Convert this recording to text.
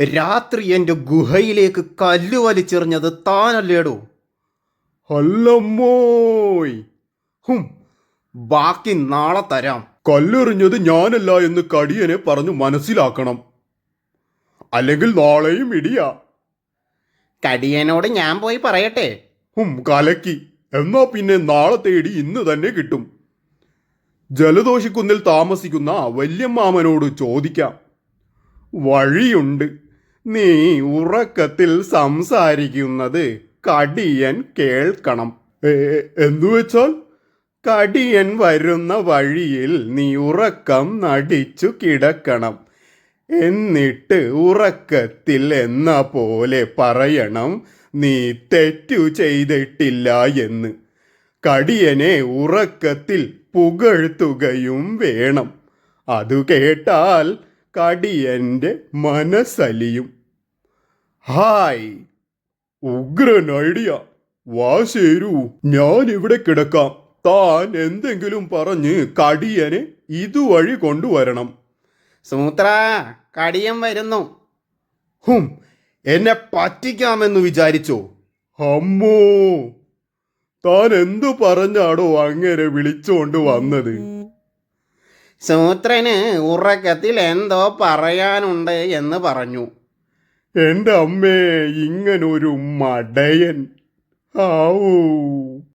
രാത്രി എൻ്റെ ഗുഹയിലേക്ക് കല്ല് വലിച്ചെറിഞ്ഞത് താനല്ലേടോ? അല്ലമ്മോയ്. ഹും, ബാക്കി നാളെ തരാം. കല്ലെറിഞ്ഞത് ഞാനല്ല എന്ന് കടിയനെ പറഞ്ഞു മനസ്സിലാക്കണം. അല്ലെങ്കിൽ നാളെയും ഇടിയാ. കടിയനോട് ഞാൻ പോയി പറയട്ടെ? കലക്കി. എന്നാ പിന്നെ നാളത്തെ ഇടി ഇന്ന് തന്നെ കിട്ടും. ജലദോഷിക്കുന്നിൽ താമസിക്കുന്ന വല്യമ്മാമനോട് ചോദിക്കാം. വഴിയുണ്ട്. നീ ഉറക്കത്തിൽ സംസാരിക്കുന്നത് കടിയൻ കേൾക്കണം. എന്നുവെച്ചാൽ? കടിയൻ വരുന്ന വഴിയിൽ നീ ഉറക്കം നടിച്ചു കിടക്കണം. എന്നിട്ട് ഉറക്കത്തിൽ എന്ന പോലെ പറയണം നീ തെറ്റു ചെയ്തിട്ടില്ല എന്ന്. കടിയനെ ഉറക്കത്തിൽ പുകഴ്ത്തുകയും വേണം. അതു കേട്ടാൽ കടിയന്റെ മനസ്സലിയും. ഹായ്, ഉഗ്രൻ ഐഡിയ. വാ ശരു, ഞാൻ ഇവിടെ കിടക്കാം. താൻ എന്തെങ്കിലും പറഞ്ഞ് കടിയനെ ഇതുവഴി കൊണ്ടുവരണം. സൂത്ര, കടിയൻ വരുന്നു. എന്നെ പറ്റിക്കാമെന്ന് വിചാരിച്ചോ? അമ്മോ, താൻ എന്തു പറഞ്ഞാടോ അങ്ങനെ വിളിച്ചോണ്ട് വന്നത്? സൂത്രന് ഉറക്കത്തിൽ എന്തോ പറയാനുണ്ട് എന്ന് പറഞ്ഞു. എൻ്റെ അമ്മേ, ഇങ്ങനൊരു മടയൻ. ആവൂ.